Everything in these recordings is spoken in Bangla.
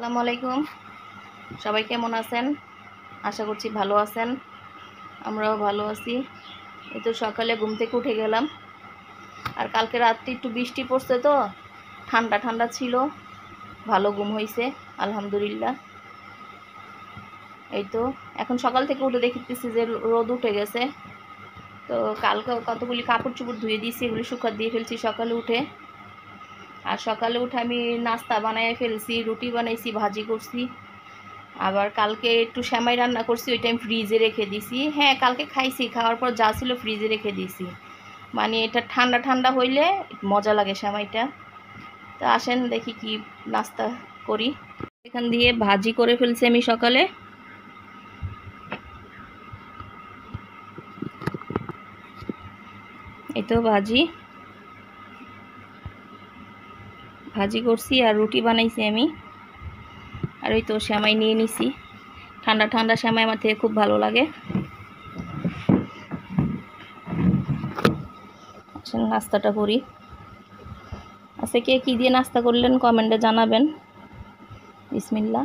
আসসালামু আলাইকুম। সবাই কেমন আছেন? আশা করছি ভালো আছেন। আমরাও ভালো আছি। এই তো সকালে ঘুম থেকে উঠে গেলাম। আর কালকে রাত্রে একটু বৃষ্টি পড়ছে তো ঠান্ডা ঠান্ডা ছিল, ভালো ঘুম হয়েছে আলহামদুলিল্লাহ। এই তো এখন সকাল থেকে উঠে দেখতেছি যে রোদ উঠে গেছে। তো কালকে কতগুলি কাপড় চোপড় ধুয়ে দিয়েছি, এগুলি শুকাত দিয়ে ফেলছি সকালে উঠে। আর সকালে উঠে আমি নাস্তা বানিয়ে ফেলছি, রুটি বানাইছি, ভাজি করছি। আবার কালকে একটু সেমাই রান্না করছি, ওইটা আমি ফ্রিজে রেখে দিছি। হ্যাঁ, কালকে খাইছি, খাওয়ার পর যা ছিল ফ্রিজে রেখে দিছি। মানে এটা ঠান্ডা ঠান্ডা হইলে মজা লাগে সেমাইটা। তো আসেন দেখি কি নাস্তা করি। এখান দিয়ে ভাজি করে ফেলছি আমি সকালে। এই তো ভাজি ভাজি করছি আর রুটি বানাইছি আমি। আর ওই তো সেমাই নিয়ে নিছি, ঠান্ডা ঠান্ডা সেমাই আমার থেকে খুব ভালো লাগে। আসেন নাস্তাটা করি। আচ্ছা, কে কী দিয়ে নাস্তা করলেন কমেন্টে জানাবেন। বিসমিল্লাহ।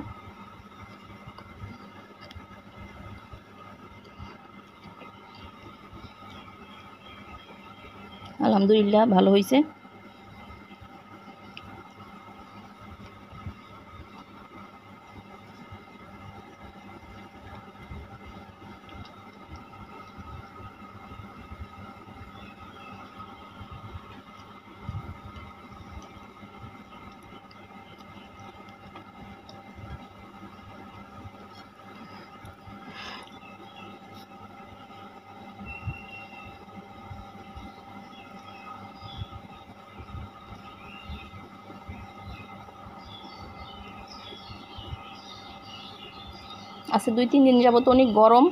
আলহামদুলিল্লাহ ভালো হয়েছে। আচ্ছা, 2-3 দিন যাবত অনেক গরম,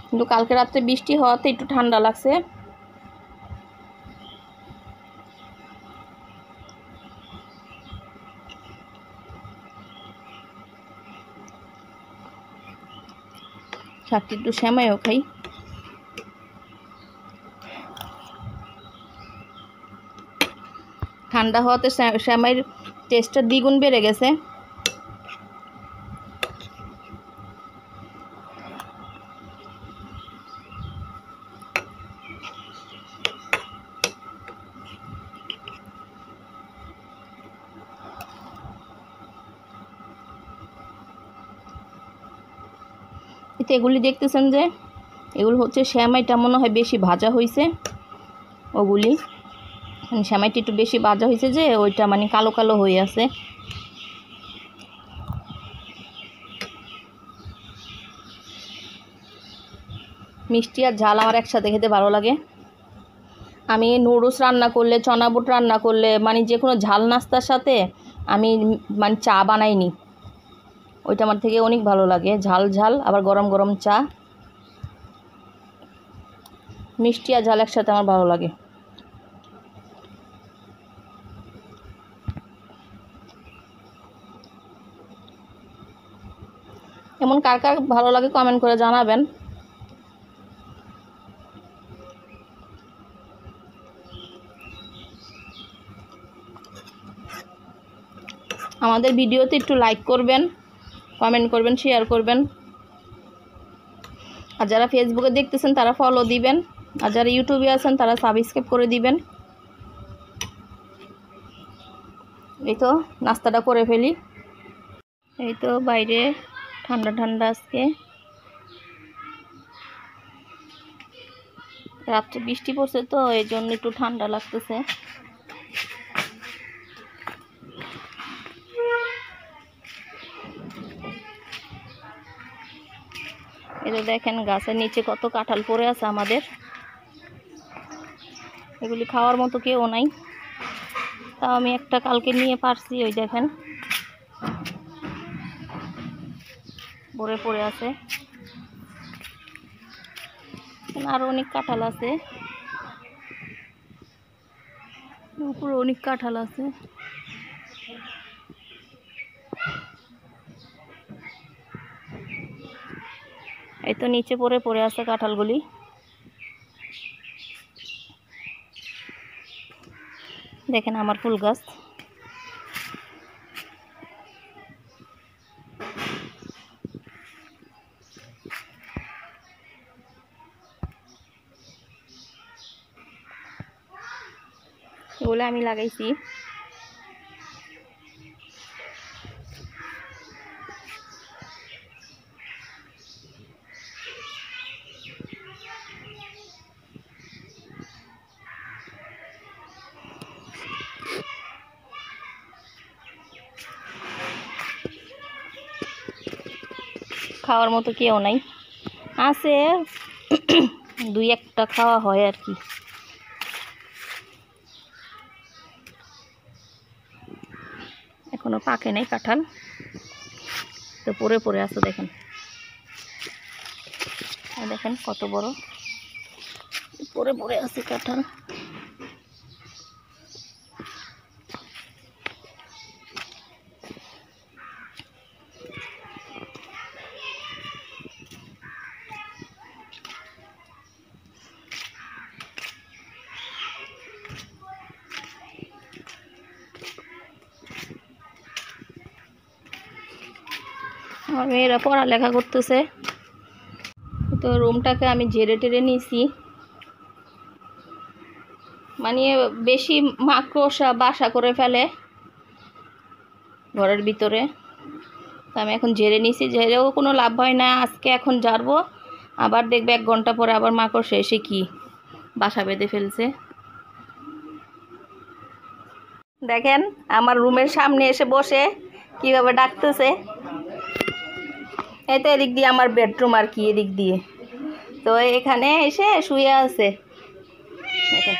কিন্তু কালকে রাত্রে বৃষ্টি হওয়াতে একটু ঠান্ডা লাগছে। সাথে একটু সেমাইও খাই। ঠান্ডা হওয়াতে সেমাইয়ের টেস্টটা দ্বিগুণ বেড়ে গেছে। এতে এগুলি দেখতেছেন যে এগুলো হচ্ছে সেমাইটা মনে হয় বেশি ভাজা হয়েছে। ওগুলি সেমাইটা একটু বেশি ভাজা হয়েছে যে ওইটা মানে কালো কালো হয়ে আছে। মিষ্টি আর ঝাল আমার একসাথে খেতে ভালো লাগে। আমি নুডলস রান্না করলে, চনা বুট রান্না করলে, মানে যে কোনো ঝাল নাস্তার সাথে আমি মানে চা বানাইনি, ওইটা আমার থেকে অনেক ভালো লাগে। ঝাল ঝাল আবার গরম গরম চা, মিষ্টি আর ঝাল একসাথে আমার ভালো লাগে। এমন কার কার ভালো লাগে কমেন্ট করে জানাবেন। আমাদের ভিডিওতে একটু লাইক করবেন, কমেন্ট করবেন, শেয়ার করবেন। আর যারা ফেসবুকে দেখতেছেন তারা ফলো দিবেন, আর যারা ইউটিউবে আছেন তারা সাবস্ক্রাইব করে দিবেন। এই তো নাস্তাটা করে ফেলি। এই তো বাইরে ঠান্ডা ঠান্ডা, আজকে রাত্রে বৃষ্টি পড়ছে তো এই জন্য একটু ঠান্ডা লাগতেছে। এই যে দেখেন গাছের নিচে কত কাঁঠাল পড়ে আছে আমাদের, এগুলি খাওয়ার মতো কেউ নাই, তাও আমি একটা কালকে নিয়ে পারছি। ওই দেখেন ভরে পড়ে আছে, আরো অনেক কাঁঠাল আছে, উপরে অনেক কাঁঠাল আছে। এই তো নিচে পড়ে পড়ে আছে কাঁঠালগুলি। দেখেন আমার ফুল গাছ। বলে আমি লাগাইছি। খাওয়ার মতো কেউ নাই, আছে দুই একটা খাওয়া হয় আর কি। এখনো পাকে নাই কাঁঠাল, তো পরে পরে আছে দেখেন, দেখেন কত বড় পরে পরে আছে কাঁঠাল। আমার মেয়েরা পড়ালেখা করতেছে, তো রুমটাকে আমি ঝেড়ে টেরে নিয়েছি, মানে বেশি মাকড়সা বাসা করে ফেলে ঘরের ভিতরে। তো আমি এখন ঝেড়ে নিয়েছি, ঝেড়েও কোনো লাভ হয় না। আজকে এখন ঝাড়বো, আবার দেখবে 1 ঘন্টা পরে আবার মাকড়সা এসে কি বাসা বেঁধে ফেলছে। দেখেন আমার রুমের সামনে এসে বসে কিভাবে ডাকতেছে। এই তো এদিক দিয়ে আমার বেডরুম আর কি, এদিক দিয়ে। তো এখানে এসে শুয়ে আছে দেখেন।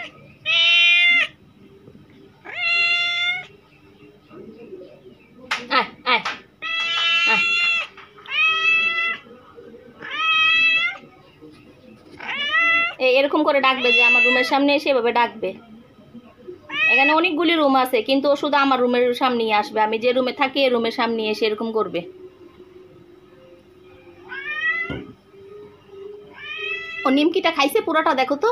এরকম করে ডাকবে, যে আমার রুমের সামনে এসে এভাবে ডাকবে। এখানে অনেকগুলি রুম আছে, কিন্তু ও শুধু আমার রুমের সামনেই আসবে। আমি যে রুমে থাকি এই রুমের সামনে এসে এরকম করবে। ও নিমকিটা খাইছে পুরোটা, দেখো তো।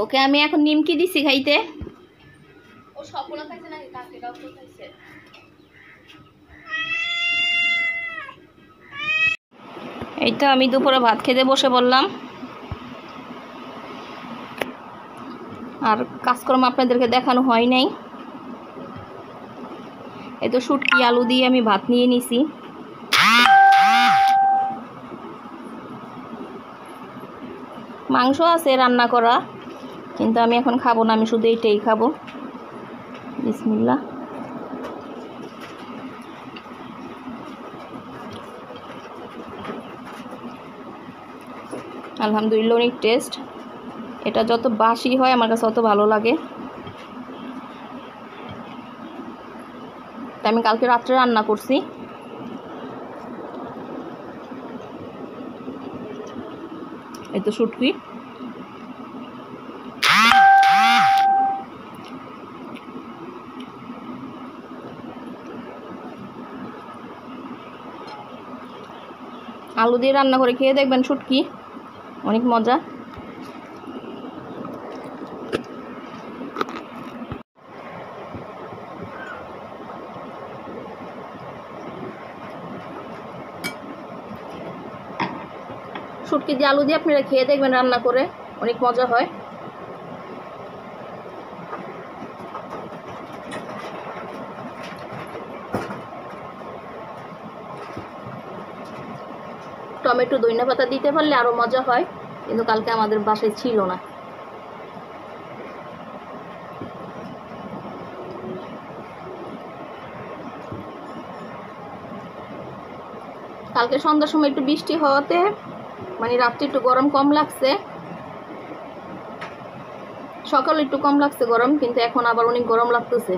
ওকে আমি এখন নিমকি দিছি খাইতে। ও সবগুলো খাইছে নাকি কাকিটাও খাইছে? এই তো আমি দুপুরে ভাত খেতে বসে বললাম, আর কাজকর্ম আপনাদেরকে দেখানো হয় নাই। এই তো শুটকি আলু দিয়ে আমি ভাত নিয়ে নিছি। মাংস আছে রান্না করা, কিন্তু আমি এখন খাবো না, আমি শুধু এইটাই খাবো। বিসমিল্লাহ। আলহামদুলিল্লাহ অনেক টেস্ট। এটা যত বাসি হয় আমার কাছে তত ভালো লাগে। আমি কালকে রাত্রে রান্না করছি। এই তো শুটকি। আলু দিয়ে রান্না করে খেয়ে দেখবেন শুটকি, অনেক মজা। শুটকি দিয়ে আলু দিয়ে আপনারা খেয়ে দেখবেন রান্না করে, অনেক মজা হয়। টমেটো ধনিয়া পাতা দিতে পারলে আরো মজা হয়, কিন্তু কালকে আমাদের বাসায় ছিল না। কালকে সন্ধ্যার সময় একটু বৃষ্টি হওয়াতে মানে রাত্রে একটু গরম কম লাগছে, সকালে একটু কম লাগছে গরম, কিন্তু এখন আবার অনেক গরম লাগতেছে।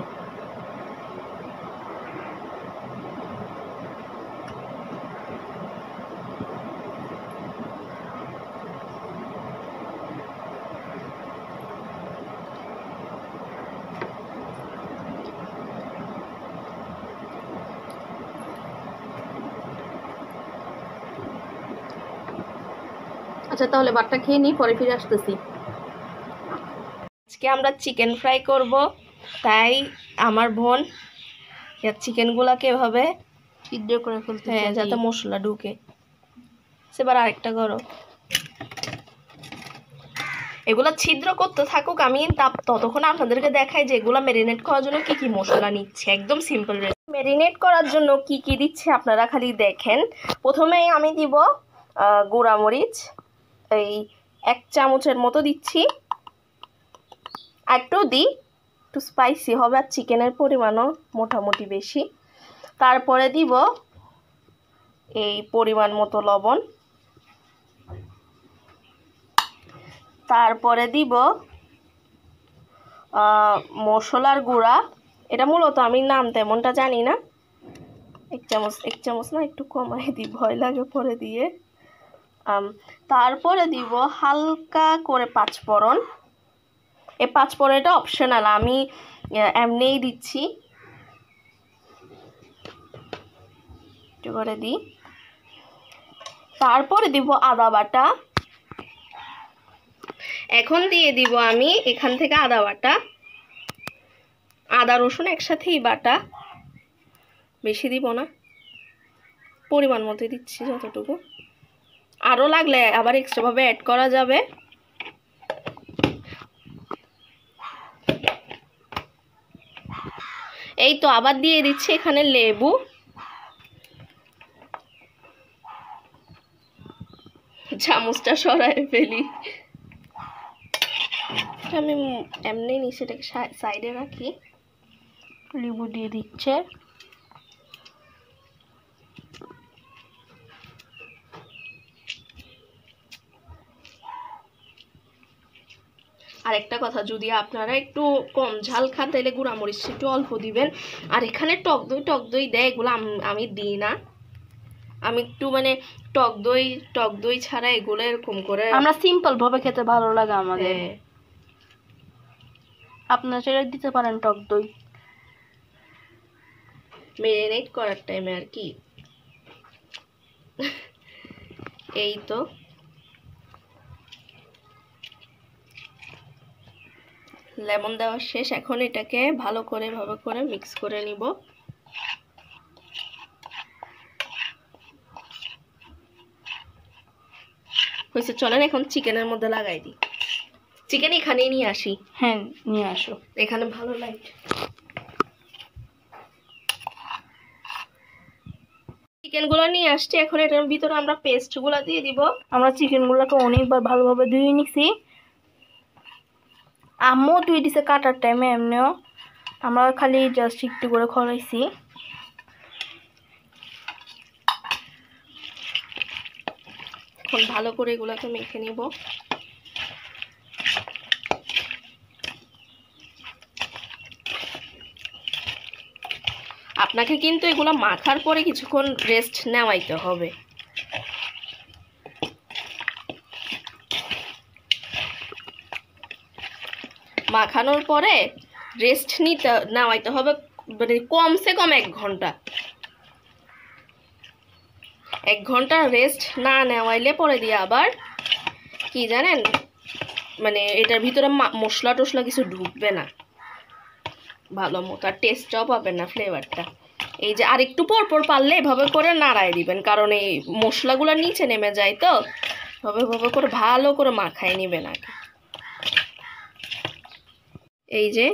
আচ্ছা তাহলে ভাতটা খেয়ে নিই, পরে ফিরে আসতেছি। আজকে আমরা চিকেন ফ্রাই করব, তাই আমার বোন চিকেনগুলাকে এভাবে সিদ্ধ করে ফেলতে, হ্যাঁ, যাতে মশলা ঢুকে। সেবার আরেকটা করো। এগুলা ছিদ্র করতে থাকুক, আমি ততক্ষণ আপনাদেরকে দেখাই যে এগুলা ম্যারিনেট করার জন্য কি কি মশলা নিচ্ছে। একদম সিম্পল রেসিপি। ম্যারিনেট করার জন্য কি কি দিচ্ছে আপনারা খালি দেখেন। প্রথমেই আমি দিব গুঁড়া মরিচ, এই 1 চামচের মতো দিচ্ছি। একটু দিই, একটু স্পাইসি হবে, আর চিকেনের পরিমাণও মোটামুটি বেশি। তারপরে দিব এই পরিমাণ মতো লবণ। তারপরে দিব মশলার গুঁড়া। এটা মূলত আমি নাম তেমনটা জানি না, 1 চামচ না, একটু কমাই দিই, ভয় লাগে পরে দিয়ে। তারপরে দিব হালকা করে 5 ফোড়ন। এই 5 ফোড়নটা অপশনাল, আমি এমনিই দিচ্ছি, একটু করে দিই। তারপরে দিব আদা বাটা। এখন দিয়ে দিব আমি এখান থেকে আদা বাটা, আদা রসুন একসাথেই বাটা, বেশি দিব না, পরিমাণ মতো দিচ্ছি যতটুকু। আরও লাগলে আবার এক্সট্রাভাবে অ্যাড করা যাবে। এই তো আবার দিয়ে দিচ্ছি এখানে লেবু। চামচটা সরাই ফেলি, আমি এমনি নিচে এটাকে সাইডে রাখি। লেবু দিয়ে দিচ্ছে। আর একটা কথা, যদি আপনারা একটু কম ঝাল খান তাহলে গুঁড়ামরিচ একটু অল্প দিবেন। আর এখানে টক দই দেয়, এগুলো আমি দিই না। আমি একটু মানে টক দই ছাড়া এগুলো এরকম করে, আমরা সিম্পল ভাবে খেতে ভালো লাগে আমাদের। আপনারা সেটা দিতে পারেন টক দই ম্যারিনেট করার টাইমে আর কি। এই তো লেমন দেওয়া শেষ। এখন এটাকে ভালো করে মিক্স করে নিব। হয়েছে, চলেন এখন চিকেনের মধ্যে লাগাই দিই। চিকেন এখানেই নিয়ে আসি। হ্যাঁ, নিয়ে আসো, এখানে ভালো লাইট। চিকেনগুলো নিয়ে আসছি, এখন এটার ভিতরে আমরা পেস্টগুলো দিয়ে দিব। আমরা চিকেনগুলোকে অনেকবার ভালোভাবে ধুয়ে নিছি। আম্মু ধুয়ে দিছে কাটার টাইমে, এমনিও আমরা খালি জাস্ট একটু করে খরাইছি। এখন ভালো করে এগুলোকে মেখে নিব। আপনাকে কিন্তু এগুলো মাখার পরে কিছুক্ষণ রেস্ট নেওয়াইতে হবে। মাখানোর পরে রেস্ট নেওয়াইতে হবে, মানে কমসে কম 1 ঘন্টা। 1 ঘন্টা রেস্ট না নেওয়াইলে পরে দিয়ে আবার কি জানেন, মানে এটার ভিতরে মশলা টশলা কিছু ঢুকবে না ভালো মতো, আর টেস্টটাও পাবেন না, ফ্লেভারটা। এই যে আর একটু পর পারলে এভাবে করে নাড়াই দিবেন, কারণ এই মশলাগুলো নিচে নেমে যায়, তো এভাবে করে ভালো করে মাখাই নেবেন আগে। এই যে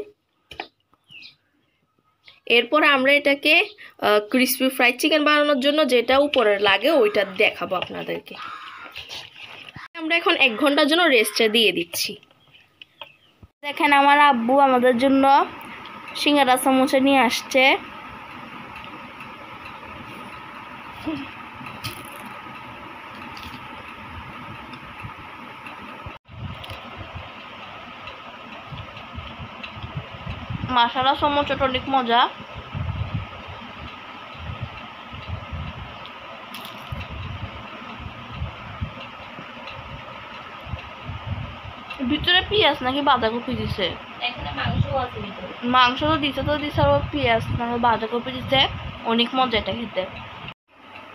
এরপর আমরা এটাকে ক্রিসপি ফ্রাইড চিকেন বানানোর জন্য যেটা উপরে লাগে ওইটা দেখাবো আপনাদেরকে। আমরা এখন 1 ঘন্টার জন্য রেস্টে দিয়ে দিচ্ছি। দেখেন আমার আব্বু আমাদের জন্য সিঙ্গারা সমোসা নিয়ে আসছে। মাশাআল্লাহ, সমোসাটা অনেক মজা। ভিতরে পেঁয়াজ নাকি বাঁধাকপি দিছে? এখানে মাংসও আছে ভিতরে। মাংস তো দিছে আর পেঁয়াজ নাকি বাঁধাকপি দিছে। অনেক মজা এটা খেতে।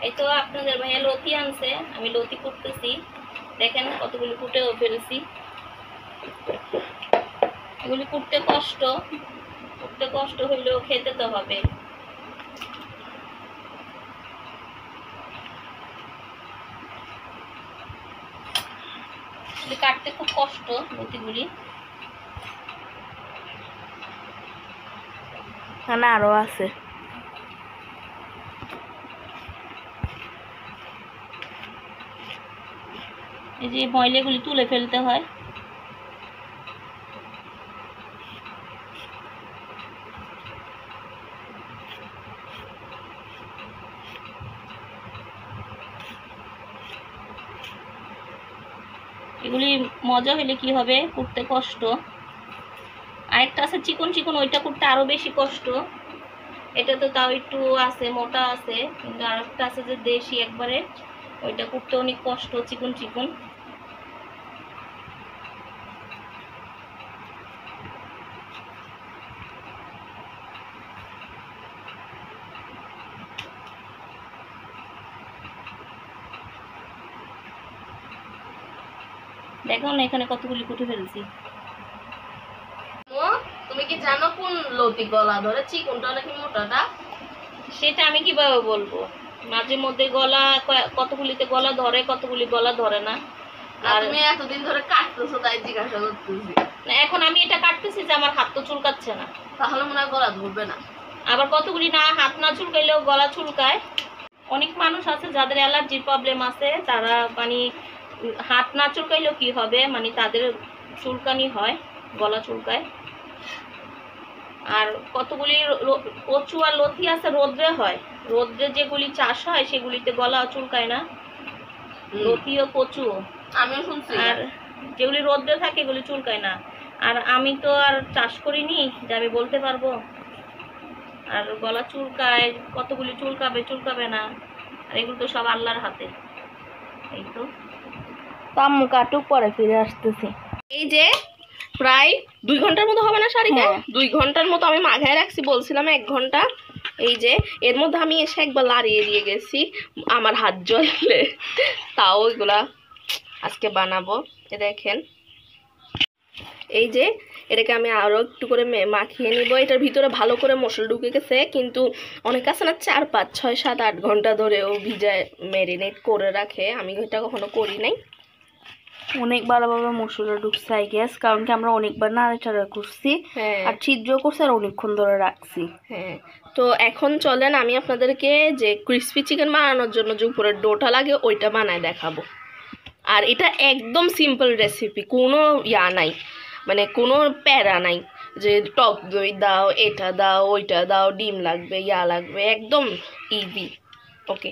এই তো আপনাদের ভাইয়া লতি আনছে, আমি লতি করতেছি। দেখেন কতগুলো কুটেও ফেলছি। এগুলি করতে কষ্ট হইলেও খেতে তো হবে। আসলে কাটতে খুব কষ্ট লতিগুলি। এখানে আরো আছে। এই যে ময়লাগুলি তুলে ফেলতে হয়। এগুলি মজা হলে কি হবে, করতে কষ্ট। আরেকটা আছে চিকন চিকন, ওইটা করতে আরো বেশি কষ্ট। এটা তো তাও একটু আছে, মোটা আছে, কিন্তু আরেকটা আছে যে দেশি একবারে, ওইটা করতে অনেক কষ্ট, চিকন চিকন। দেখো না এখানে কতগুলি কুটে ফেলছি। তুমি কি জানো কোন লতি গলা ধরে, চিকনটা নাকি মোটাটা? সেটা আমি কিভাবে বলবো? মাঝে মধ্যে গলা কতগুলিতে গলা ধরে, কতগুলি গলা ধরে না। আর তুমি এতদিন ধরে কাটতেছো তাই জিজ্ঞাসা করতেছি। না, এখন আমি এটা কাটতেছি যে আমার হাত তো চুলকাচ্ছে না, তাহলে মনে হয় গলা ধরবে না। আবার কতগুলি না হাত না চুলকাইলেও গলা চুলকায়। অনেক মানুষ আছে যাদের অ্যালার্জির প্রবলেম আছে, তারা মানে হাত না চুলকাইলেও কি হবে, মানে তাদের চুলকানি হয়, গলা চুলকায়। আর কতগুলি কচু আর লতি আছে রোদ্রে হয়, রোদ্রে যেগুলি চাষ হয় সেগুলিতে গলা চুলকায় না, লতি ও কচু। আমিও শুনছি। আর যেগুলি রোদ্রে থাকে এগুলি চুলকায় না। আর আমি তো আর চাষ করিনি যে আমি বলতে পারবো। আর গলা চুলকায়, কতগুলি চুলকাবে চুলকাবে না, আর এগুলো তো সব আল্লাহর হাতে। এই তো আম্মু কাটুক, পরে ফিরে আসতেছি। এই যে প্রায় 2 ঘন্টার মতো হবে না শাড়িটা? হ্যাঁ। 2 ঘন্টার মতো আমি মাখায় রাখছি, বলছিলাম 1 ঘন্টা। এই যে এর মধ্যে আমি এসে একবার লাড়িয়ে দিয়ে গেছি, আমার হাত জ্বলে। তাও এগুলা আজকে বানাবো। এ দেখেন, এই যে এটাকে আমি আরো একটু করে মাখিয়ে নিব। এটার ভিতরে ভালো করে মশলা ঢুকে গেছে, কিন্তু অনেক আছে না 4, 5, 6, 7, 8 ঘন্টা ধরেও ভিজায় ম্যারিনেট করে রাখে। আমি এটা কখনো করি নাই। অনেক ভালোভাবে মশলা ঢুকছে আই গেস, কারণ কি আমরা অনেকবার নাড়াচাড়া করছি হ্যাঁ আর ছিদ্র করছি আর অনেকক্ষণ ধরে রাখছি। হ্যাঁ, তো এখন চলেন আমি আপনাদেরকে যে ক্রিসপি চিকেন বানানোর জন্য যে উপরের ডোটা লাগে ওইটা বানায় দেখাবো। আর এটা একদম সিম্পল রেসিপি, কোনো ইয়া নাই, মানে কোনো প্যারা নাই যে টক দই দাও, এটা দাও, ওইটা দাও, ডিম লাগবে, ইয়া লাগবে, একদম ইজি। ওকে,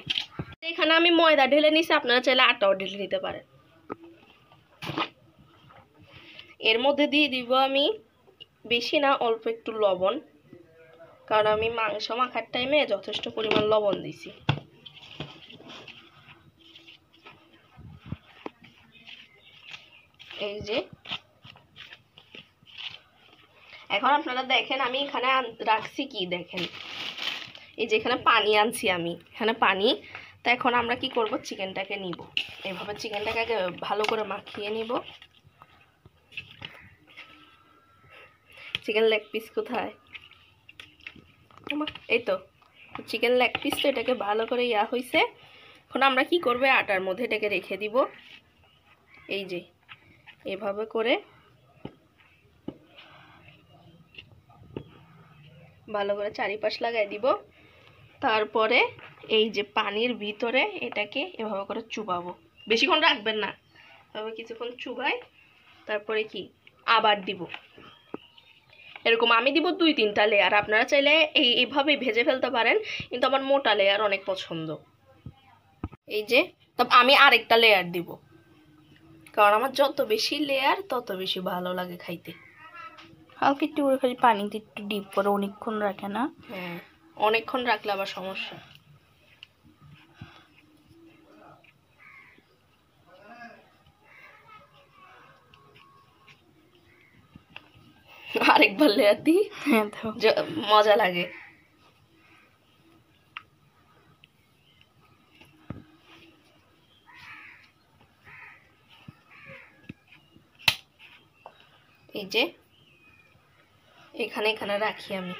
এখানে আমি ময়দা ঢেলে নিছি, আপনারা চাইলে আটাও ঢেলে নিতে পারেন। এর মধ্যে দিয়ে দিব আমি বেশি না, অল্প একটু লবণ, কারণ আমি মাংস মাখার টাইমে যথেষ্ট পরিমাণ লবণ দিছি। এই যে এখন আপনারা দেখেন আমি এখানে রাখছি কি, দেখেন এই যে এখানে পানি আনছি আমি, এখানে পানি। তো এখন আমরা কি করব, চিকেনটাকে নিব, এভাবে চিকেনটাকে আগে ভালো করে মাখিয়ে নিব। চিকেন লেগ পিস কোথায়? এই তো চিকেন লেগ পিস, তো এটাকে ভালো করে ইয়া হয়েছে। এখন আমরা কি করব, আটার মধ্যে এটাকে রেখে দিব। এই যে এভাবে করে ভালো করে চারিপাশ লাগাই দিব। তারপরে এই যে পানির ভিতরে এটাকে এভাবে করে চুবাবো, বেশিক্ষণ রাখবেন না, তবে কিছুক্ষণ চুবাই, তারপরে কি আবার দিব। এরকম আমি দিব 2-3টা লেয়ার, আপনারা চাইলে এইভাবে ভেজে ফেলতে পারেন, কিন্তু আমার মোটা লেয়ার অনেক পছন্দ। এই যে তারপর আমি আরেকটা লেয়ার দিব, কারণ আমার যত বেশি লেয়ার তত বেশি ভালো লাগে খাইতে। হালকা একটু করে খালি পানিতে একটু ডিপ করে অনেকক্ষণ রাখে না? হ্যাঁ, অনেকক্ষণ রাখলে আবার সমস্যা। আরেকবার লেয়ার দিই, হ্যাঁ তো মজা লাগে। এই যে এখানে এখানে রাখি আমি,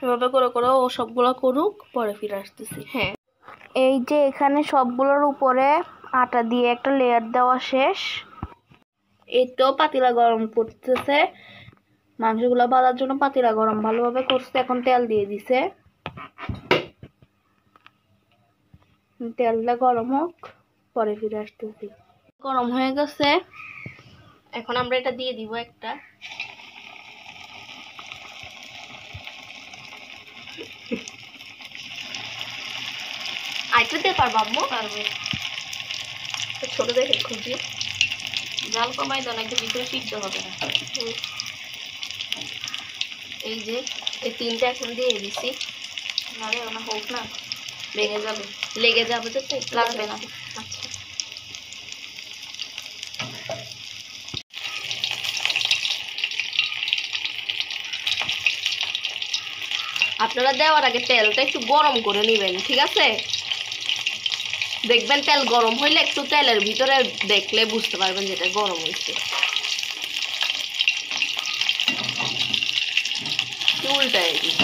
এভাবে করে করে ও সবগুলো করুক, পরে ফিরে আসতেছি। হ্যাঁ এই যে এখানে সবগুলোর উপরে আটা দিয়ে একটা লেয়ার দেওয়া শেষ। এই তো পাতিলা গরম করতেছে, মাংসগুলো ভাজার জন্য পাতিলা গরম ভালোভাবে করছে। এখন তেল দিয়ে দিছে, তেলটা গরম হোক, পরে ফিরে আসতেছি। গরম হয়ে গেছে, এখন আমরা এটা দিয়ে দিব একটা। আইটা দিতে পারবো আম্মু? পারবে। ছোট দেখে খুঁজি। জাল কমাই দাও, একটু ভিতরে সিদ্ধ হবে না। এই যে এই তিনটা এখন দিয়ে দিছি। নারে ওনা হোক না, ভেঙে যাবে। লেগে যাবে তো, তাই লাগবে না। আচ্ছা, আপনারা দেওয়ার আগে তেলটা একটু গরম করে নেবেন, ঠিক আছে? দেখবেন তেল গরম হইলে একটু তেলের ভিতরে দেখলে বুঝতে পারবেন যেটা গরম হয়েছে। উল্টায় দিই।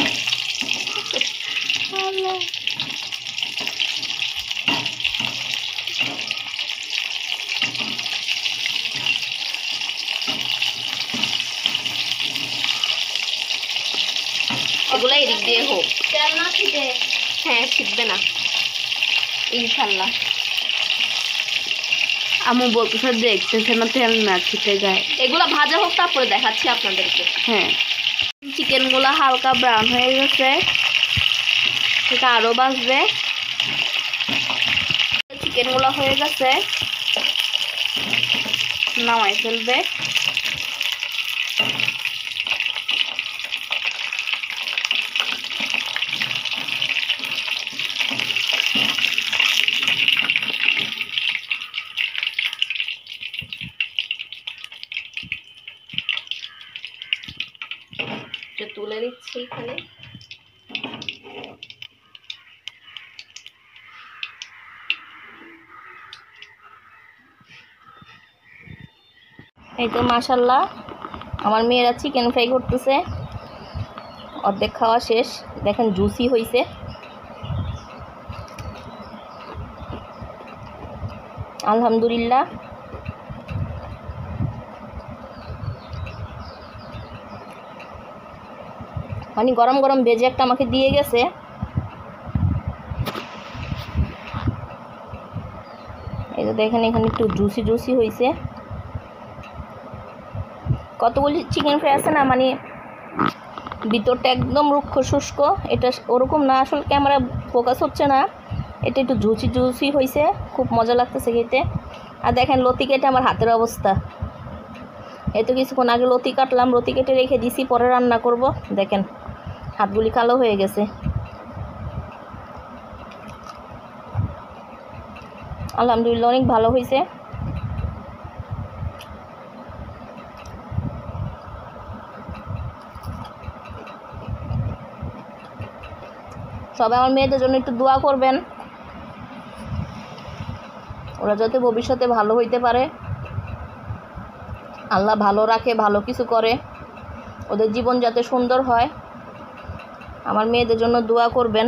এগুলো এদিক দিয়ে হোক। তেল না ছিটে। হ্যাঁ, ছিটবে না ইনশাল্লাহ। আম্মু বলতেছে দেখতেছে না তেল না ছিটে যায়। এগুলো ভাজা হোক, তারপরে দেখাচ্ছি আপনাদেরকে। হ্যাঁ, চিকেনগুলো হালকা ব্রাউন হয়ে গেছে, এটা আরো বাজবে। চিকেনগুলো হয়ে গেছে, নামাই ফেলবে। তুলে নিচ্ছি এখানে। এই তো মাশাল্লাহ, আমার মেয়েরা চিকেন ফ্রাই করতেছে, অর্ধেক খাওয়া শেষ। দেখেন জুসি হয়েছে। আলহামদুলিল্লাহ। মানে গরম গরম ভেজে একটা আমাকে দিয়ে গেছে। এই তো দেখেন এখানে একটু জুসি জুসি হয়েছে। কতগুলি চিকেন ফ্রাই আছে না, মানে ভিতরটা একদম রুক্ষ শুষ্ক, এটা ওরকম না। আসলে ক্যামেরা ফোকাস হচ্ছে না, এটা একটু জুসি জুসি হয়েছে, খুব মজা লাগতেছে খেতে। আর দেখেন লতি কেটে আমার হাতের অবস্থা। এই তো কিছুক্ষণ আগে লতি কাটলাম, লতি কেটে রেখে দিছি, পরে রান্না করব। দেখেন হাতগুলি কালো হয়ে গেছে। আলহামদুলিল্লাহ, অনেক ভালো হয়েছে। সবাই আমার মেয়েদের জন্য একটু দোয়া করবেন, ওরা যাতে ভবিষ্যতে ভালো হইতে পারে, আল্লাহ ভালো রাখে, ভালো কিছু করে, ওদের জীবন যাতে সুন্দর হয়। আমার মেয়েদের জন্য দোয়া করবেন।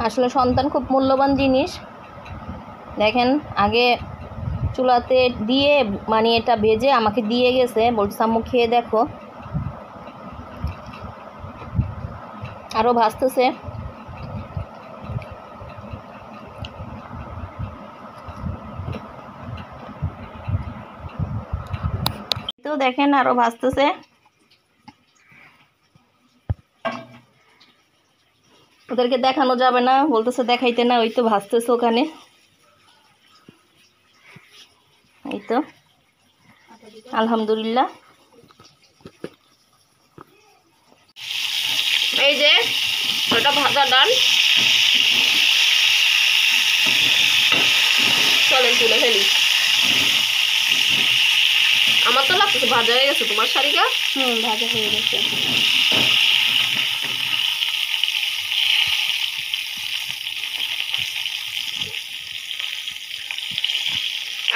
আসলে সন্তান খুব মূল্যবান জিনিস। দেখেন আগে চুলাতে দিয়ে, মানে এটা ভেজে আমাকে দিয়ে গেছে, বলছে আম্মু খেয়ে দেখো। আরও ভাজতেছে। তো দেখেন আরও ভাজতেছে। ওদেরকে দেখানো যাবে না, বলতেছে দেখাইতে না, ওই তো ভাজতেছে ওখানে। এই তো আলহামদুলিল্লাহ। এই যে ওটা ভাজা ডাল, চলেন তুলে ফেলি। আমার তো লাগতেছে ভাজা হয়ে গেছে। তোমার শাড়িটা ভাজা হয়ে গেছে।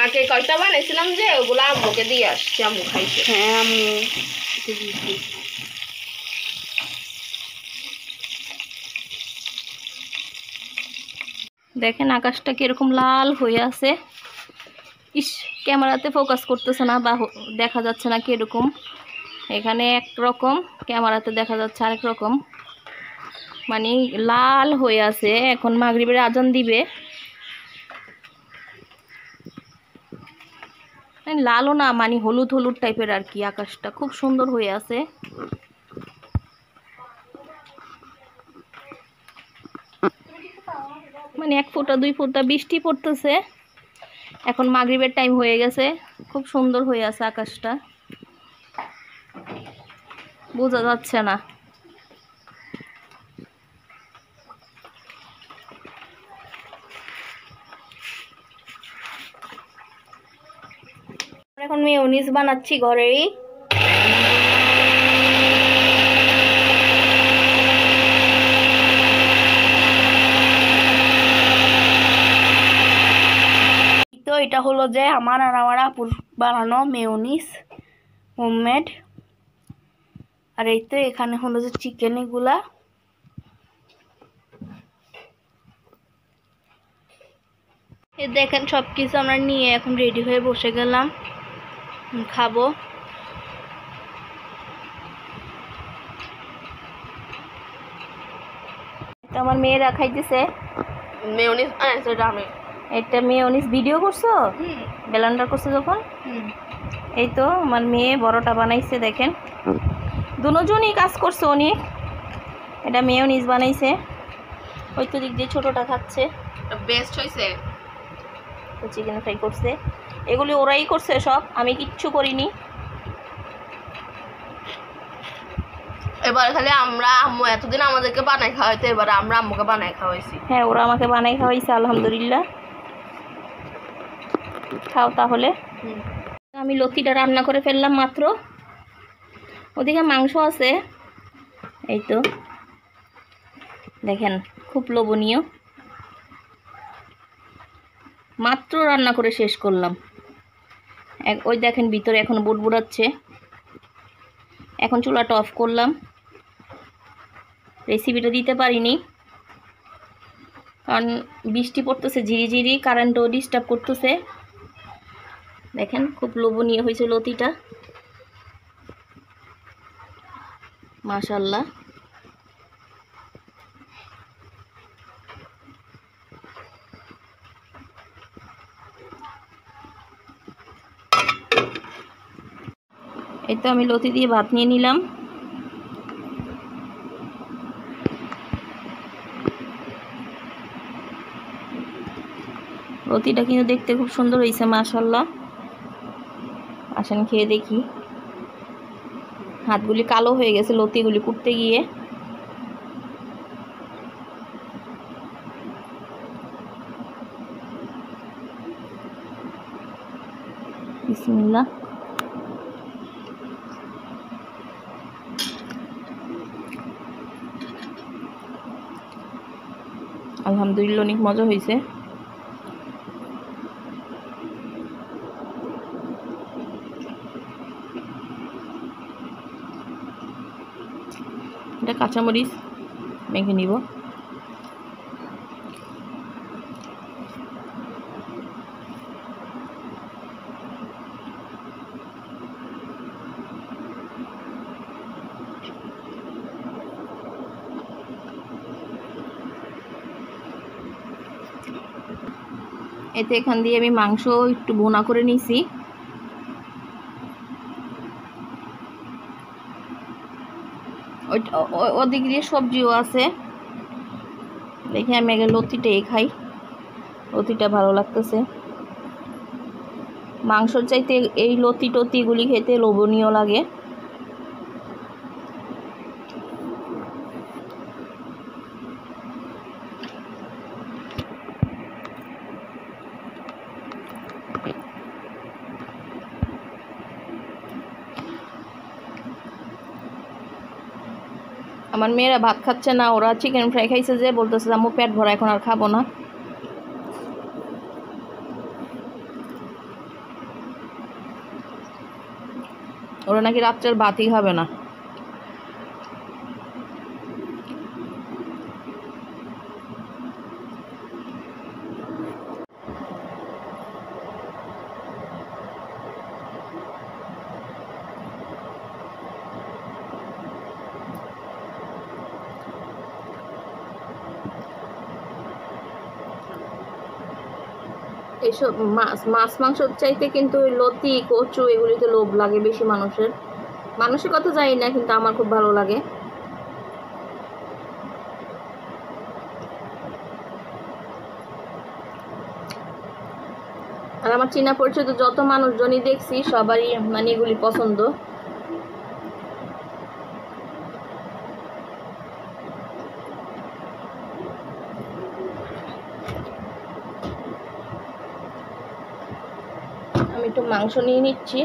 আগে কয়টা বানাইছিলাম যে ওগুলো আম্মুকে দিয়ে আসছি, আম্মু খাইছে। হ্যাঁ আমি এটা দিয়েছি। দেখেন আকাশটা কিরকম লাল হয়ে আছে। ইস, ক্যামেরাতে ফোকাস করতেছে না বা দেখা যাচ্ছে না কিরকম। এখানে একরকম, ক্যামেরাতে দেখা যাচ্ছে আরেক রকম, মানে লাল হয়ে আছে। এখন মাগরিবের আজান দিবে, লালও না, মানে হলুদ হলুদ টাইপের আর কি। আকাশটা খুব সুন্দর হয়ে আছে। মানে 1 ফোঁটা 2 ফোঁটা বৃষ্টি পড়তেছে। এখন মাগরিবের টাইম হয়ে গেছে, খুব সুন্দর হয়ে আছে আকাশটা, বোঝা যাচ্ছে না। এখন মেয়োনিজ বানাচ্ছি ঘরেই। তো এটা হলো যে আমার আর আমার আপুর বানানো মেয়োনিজ, হোমমেড। আর এই তো এখানে হলো যে চিকেন, এগুলা দেখেন সবকিছু আমরা নিয়ে এখন রেডি হয়ে বসে গেলাম খাবো। আমার মেয়েরা খাইতেছে মেয়োনিজ আনাইছে এটা আমি। এটা মেয়োনিজ ভিডিও করছো, ব্লেন্ডার করছো যখন। এই তো আমার মেয়ে বড়টা বানাইছে, দেখেন দুজনই কাজ করছে অনেক। এটা মেয়োনিজ বানাইছে, ওই তো দিক দিয়ে ছোটটা খাচ্ছে। বেস্ট হয়েছে। তো চিকেন ফ্রাই করছে, এগুলি ওরাই করছে সব, আমি কিচ্ছু করিনি। এবার খালি আমরা, আম্মু এতদিন আমাদেরকে বানাই খাওয়াইতো, এবার আমরা আম্মুকে বানাই খাওয়াইছি। হ্যাঁ, ওরা আমাকে বানাই খাওয়াইছে, আলহামদুলিল্লাহ। খাও তাহলে। আমি লতিটা রান্না করে ফেললাম মাত্র, ওদিকে মাংস আছে। এই তো দেখেন খুব লোভনীয়, মাত্র রান্না করে শেষ করলাম। ওই দেখেন ভিতরে এখন বুড়বুড়াচ্ছে। এখন চুলাটা অফ করলাম, রেসিপিটা দিতে পারিনি কারণ বৃষ্টি পড়তেছে ঝিরিঝিরি, কারেন্টও ডিস্টার্ব করতেছে। দেখেন খুব লোভনীয় হয়েছে লতিটা, মাশাআল্লাহ। এই তো আমি লতি দিয়ে ভাত নিয়ে নিলাম। লতিটা কিন্তু দেখতে খুব সুন্দর হয়েছে, মাশাআল্লাহ। আসেন খেয়ে দেখি। হাতগুলি কালো হয়ে গেছে লতিগুলি কুটতে গিয়ে। বিসমিল্লাহ। আলহামদুলিল্লাহ, অনেক মজা হয়েছে। এটা কাঁচামরিচ মেখে নিব। এতে এখান দিয়ে আমি মাংস একটু ভুনা করে নিছি। ওদিক দিয়ে সবজিও আছে। দেখি আমি আগে লতিটাই খাই, লতিটা ভালো লাগতেছে। মাংসর চাইতে এই লতি টতিগুলি খেতে লোভনীয় লাগে। আমার মেয়েরা ভাত খাচ্ছে না, ওরা চিকেন ফ্রাই খাইছে, যে বলতেছে আম্মু পেট ভরা, এখন আর খাবো না। ওরা নাকি রাত্রের ভাতই খাবে না। এইসব মাছ মাংসর চাইতে কিন্তু ওই লতি কচু এগুলিতে লোভ লাগে বেশি মানুষের কথা জানি না, কিন্তু আমার খুব ভালো লাগে। আর আমার চীনা পরিচিত যত মানুষজনই দেখছি সবারই মানে এগুলি পছন্দ। আমি একটু মাংস নিয়ে নিচ্ছি।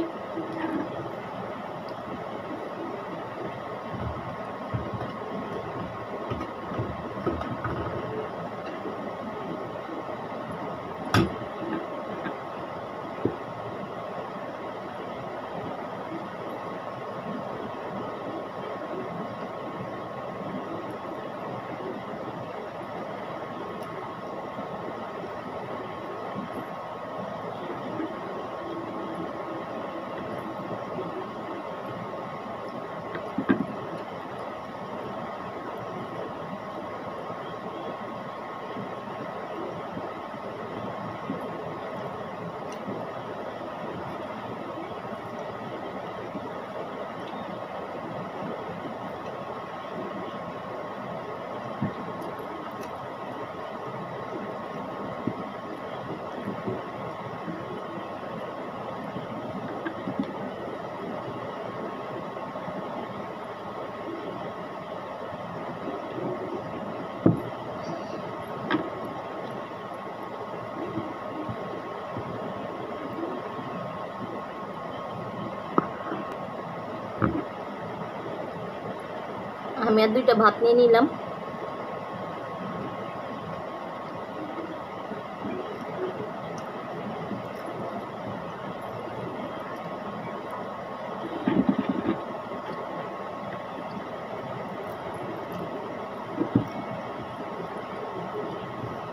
আমি আর 2টা ভাত নিয়ে নিলাম।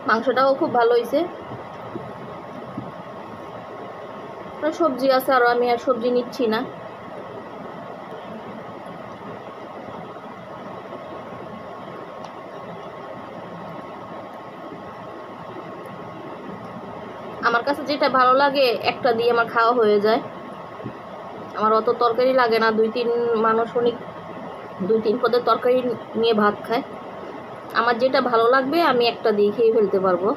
মাংসটাও খুব ভালো হয়েছে। সবজি আছে আরো, আমি আর সবজি নিচ্ছি না। আমার কাছে যেটা ভালো লাগে একটা দিয়ে আমার খাওয়া হয়ে যায়। আমার অত তরকারি লাগে না। 2-3 মানুষ অনেক 2-3 পদের তরকারি নিয়ে ভাত খায়। আমার যেটা ভালো লাগবে আমি একটা দিয়ে খেয়ে ফেলতে পারবো।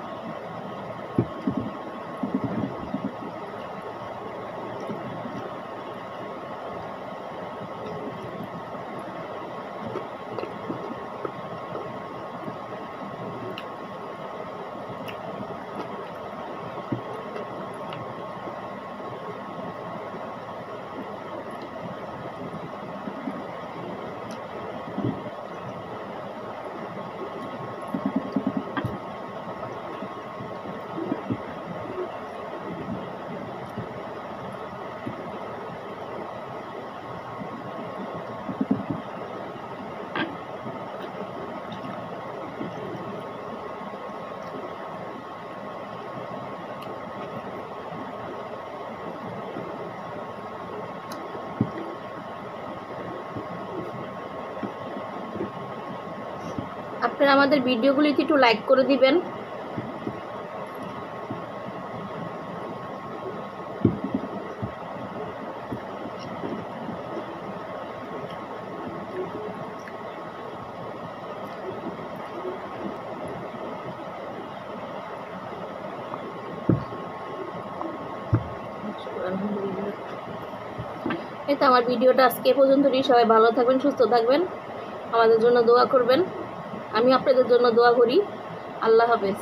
আপনারা আমাদের ভিডিওগুলিতে একটু লাইক করে দিবেন। এই তো আমার ভিডিওটা আজকে এ পর্যন্তই। সবাই ভালো থাকবেন, সুস্থ থাকবেন, আমাদের জন্য দোয়া করবেন। আমি আপনাদের জন্য দোয়া করি। আল্লাহ হাফেজ।